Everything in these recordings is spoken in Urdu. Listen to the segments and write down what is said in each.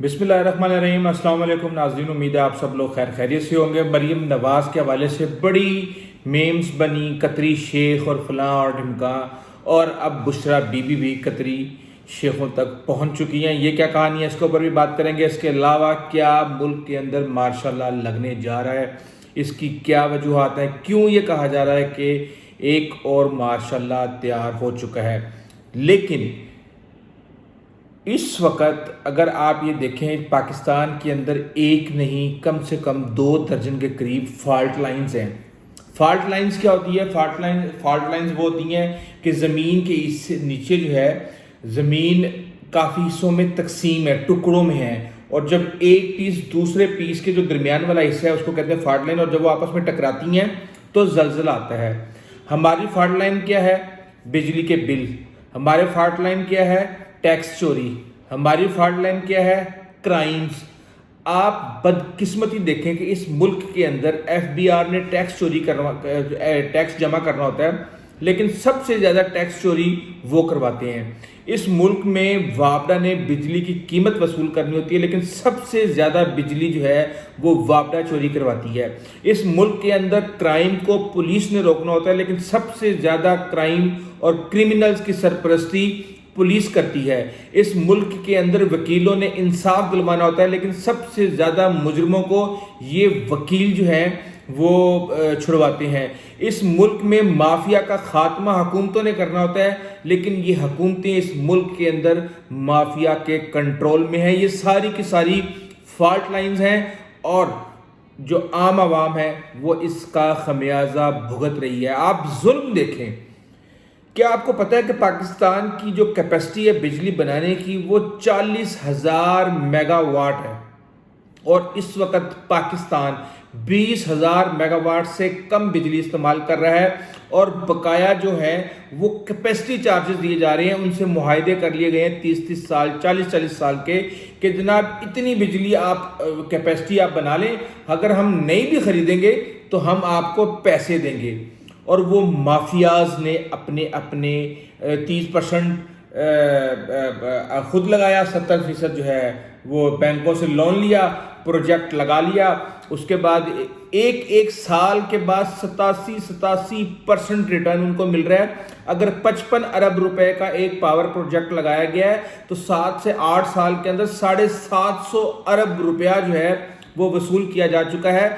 بسم اللہ الرحمن الرحیم۔ السلام علیکم ناظرین، امید ہے آپ سب لوگ خیر خیریت سے ہوں گے۔ مریم نواز کے حوالے سے بڑی میمز بنی، قطری شیخ اور فلاں اور ڈھمکاں، اور اب بشرا بی بی بھی قطری شیخوں تک پہنچ چکی ہیں۔ یہ کیا کہانی ہے، اس کے اوپر بھی بات کریں گے۔ اس کے علاوہ کیا ملک کے اندر مارشاء اللہ لگنے جا رہا ہے، اس کی کیا وجوہات ہیں، کیوں یہ کہا جا رہا ہے کہ ایک اور مارشاء اللہ تیار ہو چکا ہے۔ لیکن اس وقت اگر آپ یہ دیکھیں، پاکستان کے اندر ایک نہیں کم سے کم 2 درجن کے قریب فالٹ لائنز ہیں۔ فالٹ لائنز کیا ہوتی ہے؟ فالٹ لائنز وہ ہوتی ہیں کہ زمین کے اس نیچے جو ہے زمین کافی حصوں میں تقسیم ہے، ٹکڑوں میں ہے، اور جب ایک پیس دوسرے پیس کے جو درمیان والا حصہ ہے اس کو کہتے ہیں فالٹ لائن، اور جب وہ آپس میں ٹکراتی ہیں تو زلزلہ آتا ہے۔ ہماری فالٹ لائن کیا ہے؟ بجلی کے بل۔ ہمارے فالٹ لائن کیا ہے؟ ٹیکس چوری۔ ہماری فالٹ لائن کیا ہے؟ کرائمز۔ آپ بدقسمتی دیکھیں کہ اس ملک کے اندر ایف بی آر نے ٹیکس جمع کرنا ہوتا ہے، لیکن سب سے زیادہ ٹیکس چوری وہ کرواتے ہیں۔ اس ملک میں وابڈا نے بجلی کی قیمت وصول کرنی ہوتی ہے، لیکن سب سے زیادہ بجلی جو ہے وہ وابڈا چوری کرواتی ہے۔ اس ملک کے اندر کرائم کو پولیس نے روکنا ہوتا ہے، لیکن سب سے زیادہ کرائم اور کرمنلز کی سرپرستی پولیس کرتی ہے۔ اس ملک کے اندر وکیلوں نے انصاف دلوانا ہوتا ہے، لیکن سب سے زیادہ مجرموں کو یہ وکیل جو ہیں وہ چھڑواتے ہیں۔ اس ملک میں مافیا کا خاتمہ حکومتوں نے کرنا ہوتا ہے، لیکن یہ حکومتیں اس ملک کے اندر مافیا کے کنٹرول میں ہیں۔ یہ ساری کی ساری فالٹ لائنز ہیں، اور جو عام عوام ہے وہ اس کا خمیازہ بھگت رہی ہے۔ آپ ظلم دیکھیں۔ کیا آپ کو پتہ ہے کہ پاکستان کی جو کیپیسٹی ہے بجلی بنانے کی وہ 40,000 میگا واٹ ہے، اور اس وقت پاکستان 20,000 میگا واٹ سے کم بجلی استعمال کر رہا ہے، اور بقایا جو ہے وہ کیپیسٹی چارجز دیے جا رہے ہیں۔ ان سے معاہدے کر لیے گئے ہیں 30 سال 40 سال کے، کہ جناب اتنی بجلی آپ کیپیسٹی آپ بنا لیں، اگر ہم نہیں بھی خریدیں گے تو ہم آپ کو پیسے دیں گے۔ اور وہ مافیاز نے اپنے 30% خود لگایا، 70% جو ہے وہ بینکوں سے لون لیا، پروجیکٹ لگا لیا، اس کے بعد ایک سال کے بعد 87% ریٹرن ان کو مل رہا ہے۔ اگر 55 ارب روپے کا ایک پاور پروجیکٹ لگایا گیا ہے تو 7 سے 8 سال کے اندر 750 ارب روپیہ جو ہے وہ وصول کیا جا چکا ہے۔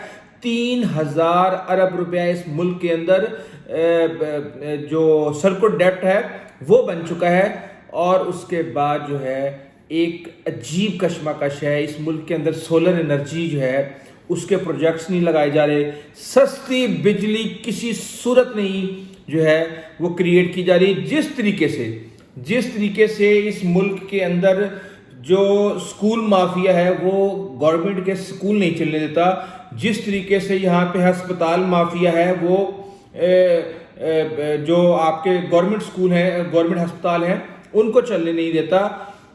3,000 ارب روپیہ اس ملک کے اندر جو سرکٹ ڈیپٹ ہے وہ بن چکا ہے۔ اور اس کے بعد جو ہے ایک عجیب کشمکش ہے، اس ملک کے اندر سولر انرجی جو ہے اس کے پروجیکٹس نہیں لگائے جا رہے، سستی بجلی کسی صورت نہیں جو ہے وہ کریٹ کی جا رہی۔ جس طریقے سے اس ملک کے اندر جو سکول مافیا ہے وہ گورنمنٹ کے سکول نہیں چلنے دیتا، جس طریقے سے یہاں پہ ہسپتال مافیا ہے وہ جو آپ کے گورنمنٹ سکول ہیں، گورنمنٹ ہسپتال ہیں، ان کو چلنے نہیں دیتا،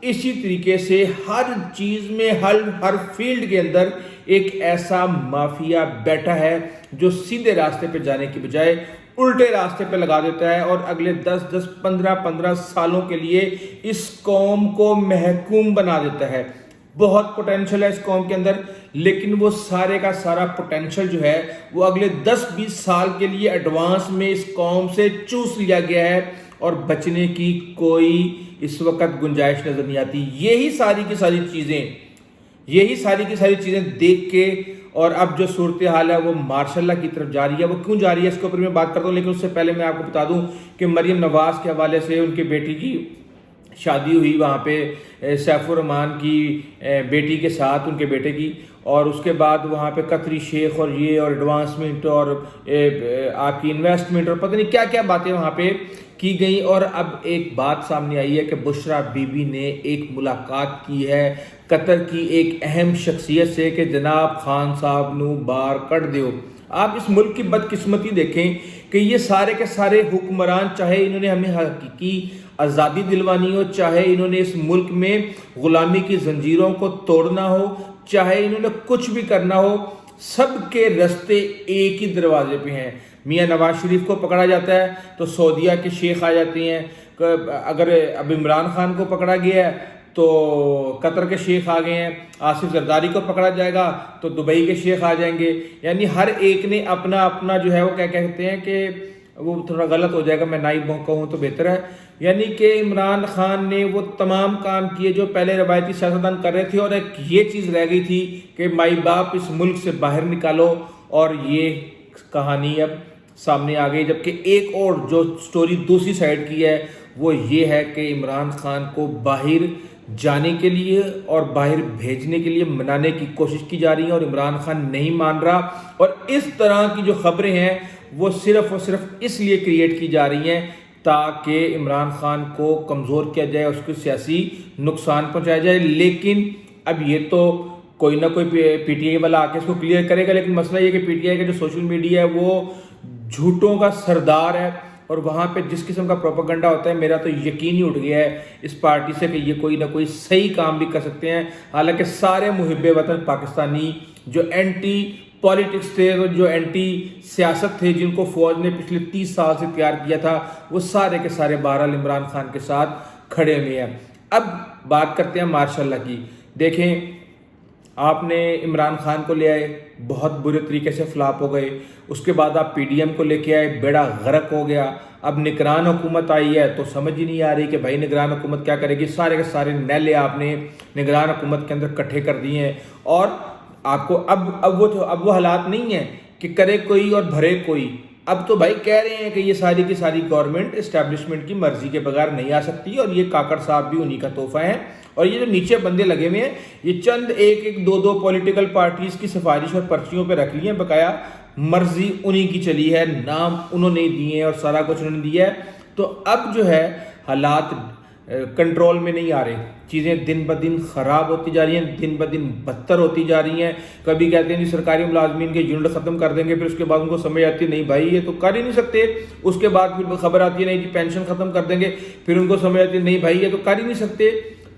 اسی طریقے سے ہر چیز میں ہر فیلڈ کے اندر ایک ایسا مافیا بیٹھا ہے جو سیدھے راستے پہ جانے کی بجائے الٹے راستے پہ لگا دیتا ہے، اور اگلے 15 سالوں کے لیے اس قوم کو محکوم بنا دیتا ہے۔ بہت پوٹینشل ہے اس قوم کے اندر، لیکن وہ سارے کا سارا پوٹینشل جو ہے وہ اگلے 10-20 سال کے لیے ایڈوانس میں اس قوم سے چوس لیا گیا ہے، اور بچنے کی کوئی اس وقت گنجائش نظر نہیں آتی۔ یہی ساری کی ساری چیزیں دیکھ کے، اور اب جو صورتحال ہے وہ مارشاء اللہ کی طرف جا رہی ہے۔ وہ کیوں جا رہی ہے اس کے اوپر میں بات کرتا ہوں، لیکن اس سے پہلے میں آپ کو بتا دوں کہ مریم نواز کے حوالے سے ان کے بیٹی کی شادی ہوئی وہاں پہ سیف الرحمان کی بیٹی کے ساتھ، ان کے بیٹے کی، اور اس کے بعد وہاں پہ قطری شیخ اور یہ اور ایڈوانسمنٹ اور آپ کی انویسٹمنٹ اور پتہ نہیں کیا کیا باتیں وہاں پہ کی گئی۔ اور اب ایک بات سامنے آئی ہے کہ بشرا بی بی نے ایک ملاقات کی ہے قطر کی ایک اہم شخصیت سے کہ جناب خان صاحب نو باہر کٹ دیو۔ آپ اس ملک کی بدقسمتی دیکھیں کہ یہ سارے کے سارے حکمران، چاہے انہوں نے ہمیں حقیقی آزادی دلوانی ہو، چاہے انہوں نے اس ملک میں غلامی کی زنجیروں کو توڑنا ہو، چاہے انہوں نے کچھ بھی کرنا ہو، سب کے رستے ایک ہی دروازے پہ ہیں۔ میاں نواز شریف کو پکڑا جاتا ہے تو سعودیہ کے شیخ آ جاتے ہیں، اگر اب عمران خان کو پکڑا گیا ہے تو قطر کے شیخ آ گئے ہیں، آصف زرداری کو پکڑا جائے گا تو دبئی کے شیخ آ جائیں گے. یعنی ہر ایک نے اپنا اپنا جو ہے وہ کیا کہتے ہیں کہ وہ تھوڑا غلط ہو جائے گا، میں نائب کہوں تو بہتر ہے. یعنی کہ عمران خان نے وہ تمام کام کیے جو پہلے روایتی سیاستدان کر رہے تھے، اور ایک یہ چیز رہ گئی تھی کہ مائی باپ اس ملک سے باہر نکالو، اور یہ کہانی اب سامنے آ گئی. جبکہ ایک اور جو سٹوری دوسری سائڈ کی ہے وہ یہ ہے کہ عمران خان کو باہر جانے کے لیے اور باہر بھیجنے کے لیے منانے کی کوشش کی جا رہی ہے، اور عمران خان نہیں مان رہا. اور اس طرح کی جو خبریں ہیں وہ صرف اور صرف اس لیے کریٹ کی جا رہی ہیں تاکہ عمران خان کو کمزور کیا جائے، اس کو سیاسی نقصان پہنچایا جائے. لیکن اب یہ تو کوئی نہ کوئی پی ٹی آئی والا آ کے اس کو کلیئر کرے گا. لیکن مسئلہ یہ کہ پی ٹی آئی کا جو سوشل میڈیا ہے وہ جھوٹوں کا سردار ہے، اور وہاں پہ جس قسم کا پروپیگنڈا ہوتا ہے میرا تو یقین ہی اٹھ گیا ہے اس پارٹی سے کہ یہ کوئی نہ کوئی صحیح کام بھی کر سکتے ہیں. حالانکہ سارے محب وطن پاکستانی جو اینٹی پالیٹکس تھے، جو اینٹی سیاست تھے، جن کو فوج نے پچھلے 30 سال سے تیار کیا تھا، وہ سارے کے سارے بہرحال عمران خان کے ساتھ کھڑے ہوئے ہیں. اب بات کرتے ہیں ماشاء اللہ کی. دیکھیں، آپ نے عمران خان کو لے آئے، بہت برے طریقے سے فلاپ ہو گئے. اس کے بعد آپ پی ڈی ایم کو لے کے آئے، بیڑا غرق ہو گیا. اب نگران حکومت آئی ہے تو سمجھ ہی نہیں آ رہی کہ بھائی نگران حکومت کیا کرے گی. سارے کے سارے نیلے آپ نے نگران حکومت کے اندر اکٹھے کر دیے ہیں، اور آپ کو اب وہ حالات نہیں ہیں کہ کرے کوئی اور بھرے کوئی. اب تو بھائی کہہ رہے ہیں کہ یہ ساری کی ساری گورنمنٹ اسٹیبلشمنٹ کی مرضی کے بغیر نہیں آ سکتی، اور یہ کاکڑ صاحب بھی انہی کا تحفہ ہیں. اور یہ جو نیچے بندے لگے ہوئے ہیں یہ چند ایک دو پولیٹیکل پارٹیز کی سفارش اور پرچیوں پہ رکھ لی ہیں، بقایا مرضی انہی کی چلی ہے، نام انہوں نے دیے ہیں اور سارا کچھ انہوں نے دیا ہے. تو اب جو ہے حالات کنٹرول میں نہیں آ رہے، چیزیں دن بدن خراب ہوتی جا رہی ہیں، دن بدن بدتر ہوتی جا رہی ہیں. کبھی کہتے ہیں جی سرکاری ملازمین کے یونٹ ختم کر دیں گے، پھر اس کے بعد ان کو سمجھ آتی ہے نہیں بھائی یہ تو کر ہی نہیں سکتے. اس کے بعد پھر خبر آتی ہے نہیں جی پینشن ختم کر دیں گے، پھر ان کو سمجھ آتی ہے نہیں بھائی یہ تو کر ہی نہیں سکتے.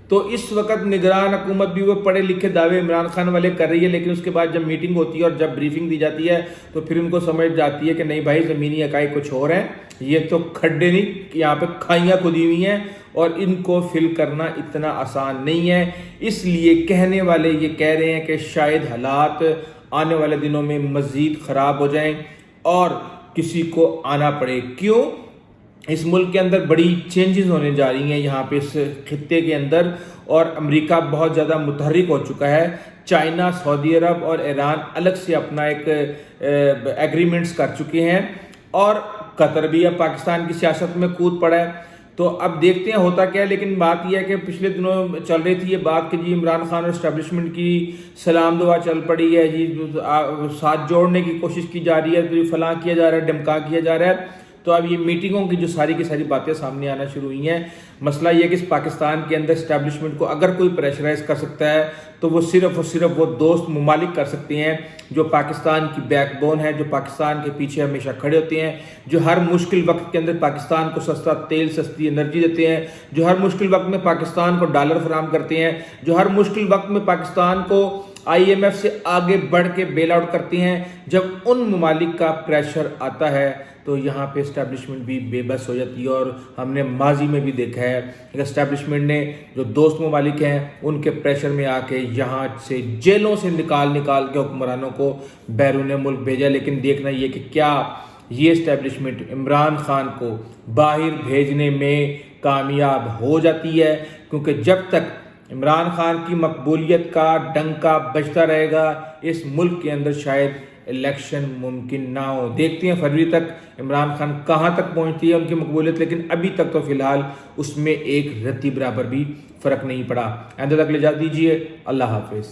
تو اس وقت نگران حکومت بھی وہ پڑھے لکھے دعوے عمران خان والے کر رہی ہے، لیکن اس کے بعد جب میٹنگ ہوتی ہے اور جب بریفنگ دی جاتی ہے تو پھر ان کو سمجھ جاتی ہے کہ نہیں بھائی زمینی حقائق کچھ اور ہیں، یہ تو کھڈے نہیں، یہاں پہ کھائیاں کھدی ہوئی ہیں اور ان کو فل کرنا اتنا آسان نہیں ہے. اس لیے کہنے والے یہ کہہ رہے ہیں کہ شاید حالات آنے والے دنوں میں مزید خراب ہو جائیں اور کسی کو آنا پڑے. کیوں؟ اس ملک کے اندر بڑی چینجز ہونے جا رہی ہیں یہاں پہ اس خطے کے اندر، اور امریکہ بہت زیادہ متحرک ہو چکا ہے. چائنا، سعودی عرب اور ایران الگ سے اپنا ایک ایگریمنٹس کر چکے ہیں، اور قطر بھی اب پاکستان کی سیاست میں کود پڑا ہے. تو اب دیکھتے ہیں ہوتا کیا ہے. لیکن بات یہ ہے کہ پچھلے دنوں چل رہی تھی یہ بات کہ جی عمران خان اور اسٹیبلشمنٹ کی سلام دعا چل پڑی ہے، جی ساتھ جوڑنے کی کوشش کی جا رہی ہے، تو فلاں کیا جا رہا ہے، ڈمکا کیا جا رہا ہے. تو اب یہ میٹنگوں کی جو ساری کی ساری باتیں سامنے آنا شروع ہوئی ہیں. مسئلہ یہ ہے کہ اس پاکستان کے اندر اسٹیبلشمنٹ کو اگر کوئی پریشرائز کر سکتا ہے تو وہ صرف اور صرف وہ دوست ممالک کر سکتے ہیں جو پاکستان کی بیک بون ہے، جو پاکستان کے پیچھے ہمیشہ کھڑے ہوتے ہیں، جو ہر مشکل وقت کے اندر پاکستان کو سستا تیل، سستی انرجی دیتے ہیں، جو ہر مشکل وقت میں پاکستان کو ڈالر فراہم کرتے ہیں، جو ہر مشکل وقت میں پاکستان کو آئی ایم ایف سے آگے بڑھ کے بیل آؤٹ کرتے ہیں. جب ان ممالک کا پریشر آتا ہے تو یہاں پہ اسٹیبلشمنٹ بھی بے بس ہو جاتی ہے. اور ہم نے ماضی میں بھی دیکھا ہے کہ اسٹیبلشمنٹ نے جو دوست ممالک ہیں ان کے پریشر میں آ کے یہاں سے جیلوں سے نکال کے حکمرانوں کو بیرون ملک بھیجا. لیکن دیکھنا یہ کہ کیا یہ اسٹیبلشمنٹ عمران خان کو باہر بھیجنے میں کامیاب ہو جاتی ہے، کیونکہ جب تک عمران خان کی مقبولیت کا ڈنکا بجتا رہے گا اس ملک کے اندر شاید الیکشن ممکن نہ ہو. دیکھتے ہیں فروری تک عمران خان کہاں تک پہنچتی ہے ان کی مقبولیت، لیکن ابھی تک تو فی الحال اس میں ایک رتی برابر بھی فرق نہیں پڑا. آئندہ تک لے جا دیجیے. اللہ حافظ.